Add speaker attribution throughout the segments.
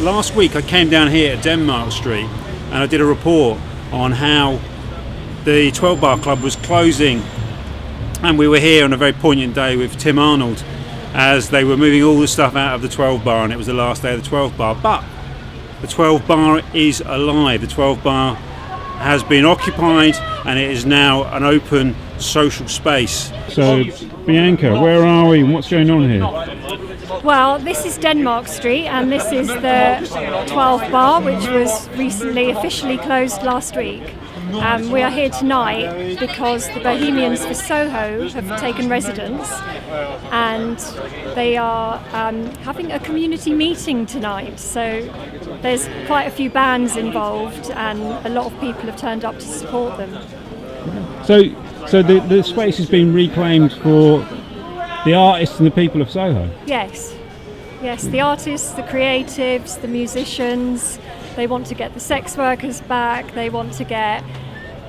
Speaker 1: last week I came down here at Denmark Street and I did a report on how the 12 Bar Club was closing, and we were here on a very poignant day with Tim Arnold as they were moving all the stuff out of the 12 Bar, and it was the last day of the 12 Bar. But the 12 Bar is alive. The 12 Bar has been occupied and it is now an open social space. So Bianca, where are we and what's going on here?
Speaker 2: Well, this is Denmark Street and this is the 12 Bar, which was recently officially closed last week. We are here tonight because the Bohemians for Soho have taken residence and they are having a community meeting tonight. So there's quite a few bands involved and a lot of people have turned up to support them.
Speaker 1: So the space has been reclaimed for the artists and the people of Soho?
Speaker 2: Yes, the artists, the creatives, the musicians. They want to get the sex workers back, they want to get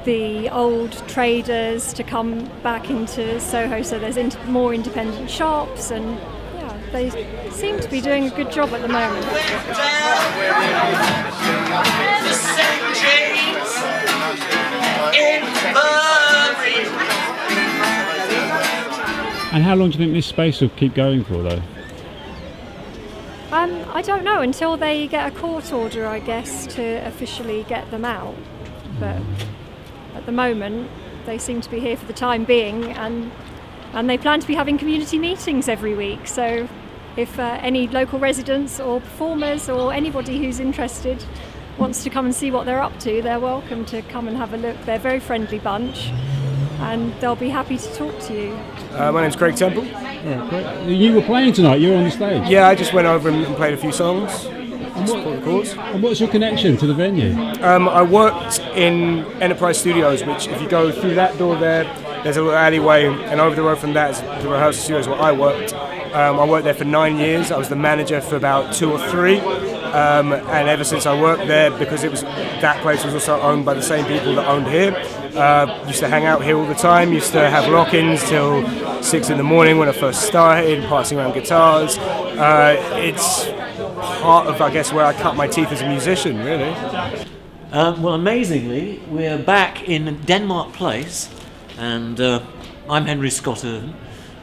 Speaker 2: the old traders to come back into Soho, so there's more independent shops, and yeah, they seem to be doing a good job at the moment.
Speaker 1: And how long do you think this space will keep going for, though?
Speaker 2: I don't know, until they get a court order, I guess, to officially get them out. But at the moment, they seem to be here for the time being, and they plan to be having community meetings every week. So if any local residents or performers or anybody who's interested wants to come and see what they're up to, they're welcome to come and have a look. They're a very friendly bunch, and they'll be happy to talk to you.
Speaker 3: My name's Craig Temple.
Speaker 1: Yeah, great. You were playing tonight, you were on the stage?
Speaker 3: Yeah, I just went over and played a few songs.
Speaker 1: And what's your connection to the venue?
Speaker 3: I worked in Enterprise Studios, which if you go through that door there's a little alleyway, and over the road from that is the rehearsal studios where I worked. I worked there for 9 years. I was the manager for about 2 or 3. And ever since I worked there, because that place was also owned by the same people that owned here, used to hang out here all the time, used to have lock-ins till 6 in the morning when I first started, passing around guitars. It's part of, I guess, where I cut my teeth as a musician, really.
Speaker 4: Well, amazingly, we're back in Denmark Place, and I'm Henry Scott Irvin,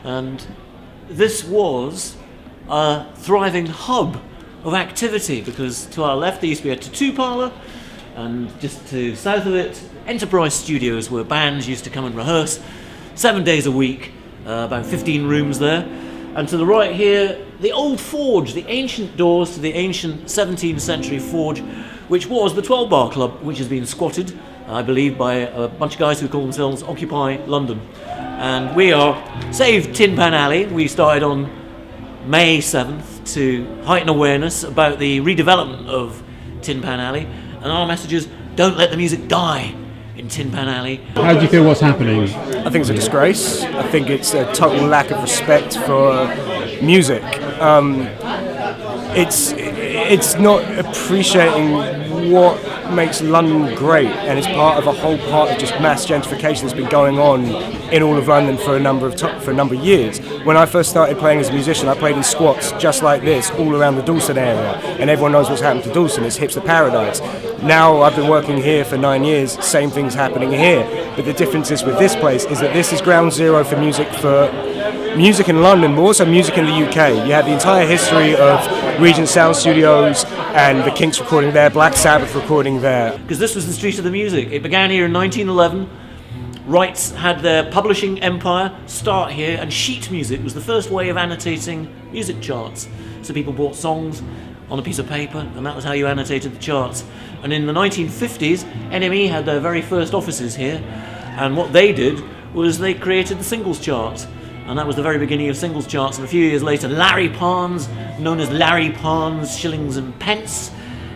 Speaker 4: and this was a thriving hub of activity, because to our left there used to be a tattoo parlour, and just to south of it, Enterprise Studios, where bands used to come and rehearse 7 days a week, about 15 rooms there. And to the right here, the old forge, the ancient doors to the ancient 17th century forge, which was the 12 Bar Club, which has been squatted, I believe, by a bunch of guys who call themselves Occupy London. And we are Save Tin Pan Alley. We started on May 7th to heighten awareness about the redevelopment of Tin Pan Alley, and our message is, don't let the music die in Tin Pan Alley.
Speaker 1: How do you feel what's happening?
Speaker 3: I think it's a disgrace. I think it's a total lack of respect for music. It's not appreciating what makes London great, and it's part of of just mass gentrification that's been going on in all of London for a number of years. When I first started playing as a musician, I played in squats just like this all around the Dalston area, and everyone knows what's happened to Dalston. It's hipster paradise. Now I've been working here for 9 years, same thing's happening here, but the difference is with this place is that this is ground zero for music in London, but also music in the UK. You have the entire history of Regent Sound Studios and the Kinks recording there, Black Sabbath recording there.
Speaker 4: Because this was the street of the music. It began here in 1911. Wrights had their publishing empire start here, and sheet music was the first way of annotating music charts. So people bought songs on a piece of paper, and that was how you annotated the charts. And in the 1950s, NME had their very first offices here, and what they did was they created the singles charts. And that was the very beginning of singles charts. And a few years later, Larry Parnes, known as Larry Parnes Shillings and Pence,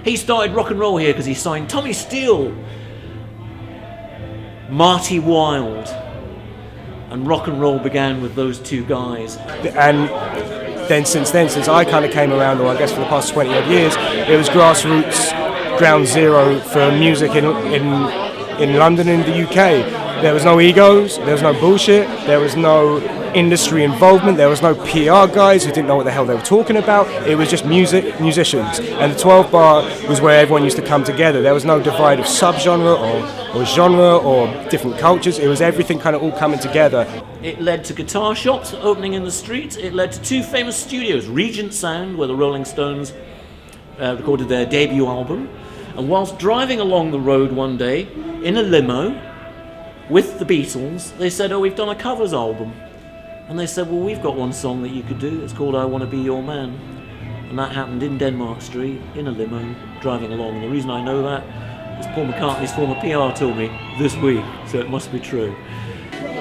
Speaker 4: he started rock and roll here because he signed Tommy Steele, Marty Wilde, and rock and roll began with those two guys.
Speaker 3: And then since I kind of came around, or I guess for the past 20 odd years, it was grassroots, ground zero for music in London and the UK. There was no egos, there was no bullshit, there was no industry involvement. There was no PR guys who didn't know what the hell they were talking about. It was just musicians. And the 12 Bar was where everyone used to come together. There was no divide of subgenre or genre or different cultures. It was everything kind of all coming together.
Speaker 4: It led to guitar shops opening in the streets. It led to two famous studios, Regent Sound, where the Rolling Stones recorded their debut album. And whilst driving along the road one day in a limo with the Beatles, they said, "Oh, we've done a covers album." And they said, "Well, we've got one song that you could do. It's called I Want to Be Your Man." And that happened in Denmark Street, in a limo, driving along. And the reason I know that is Paul McCartney's former PR told me this week, so it must be true.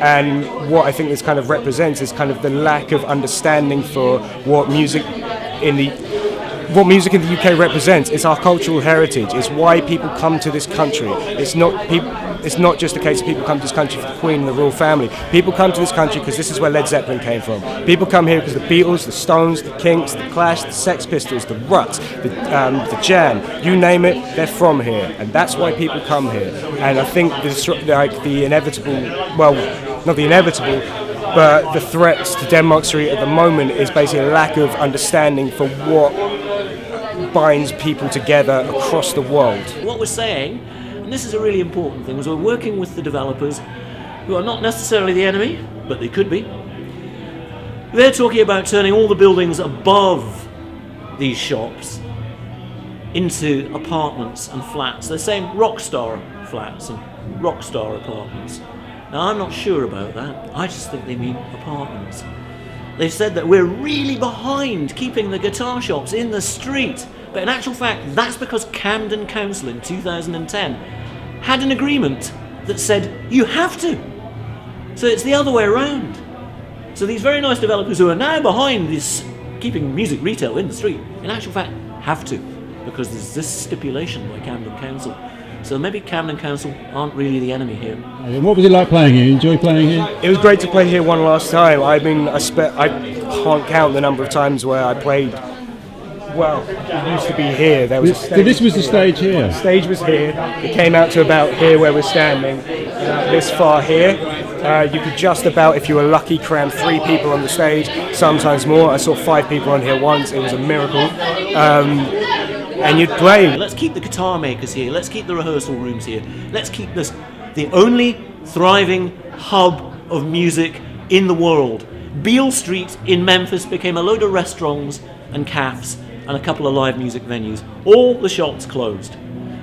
Speaker 3: And what I think this kind of represents is kind of the lack of understanding for what music in the UK represents. It's our cultural heritage. It's why people come to this country. It's not just a case of people come to this country for the Queen and the royal family. People come to this country because this is where Led Zeppelin came from. People come here because the Beatles, the Stones, the Kinks, the Clash, the Sex Pistols, the Ruts, the Jam, you name it, they're from here. And that's why people come here. And I think the inevitable, well, not the inevitable, but the threats to Denmark Street at the moment is basically a lack of understanding for what binds people together across the world.
Speaker 4: What we're saying, and this is a really important thing, is we're working with the developers who are not necessarily the enemy, but they could be. They're talking about turning all the buildings above these shops into apartments and flats. They're saying rockstar flats and rockstar apartments. Now, I'm not sure about that. I just think they mean apartments. They've said that we're really behind keeping the guitar shops in the street. But in actual fact, that's because Camden Council in 2010 had an agreement that said you have to. So it's the other way around. So these very nice developers who are now behind this keeping music retail in the street, in actual fact, have to. Because there's this stipulation by Camden Council. So maybe Camden Council aren't really the enemy here.
Speaker 5: And what was it like playing here? You enjoy playing here?
Speaker 3: It was great to play here one last time. I can't count the number of times where I played. Well, it used to be here. There was a stage.
Speaker 5: So this was the stage here?
Speaker 3: The stage was here. It came out to about here where we're standing. This far here. You could just about, if you were lucky, cram 3 people on the stage, sometimes more. I saw 5 people on here once. It was a miracle. And you'd play.
Speaker 4: Let's keep the guitar makers here. Let's keep the rehearsal rooms here. Let's keep this the only thriving hub of music in the world. Beale Street in Memphis became a load of restaurants and cafes and a couple of live music venues. All the shops closed.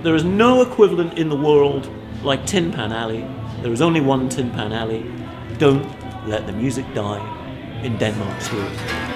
Speaker 4: There is no equivalent in the world like Tin Pan Alley. There is only one Tin Pan Alley. Don't let the music die in Denmark Street.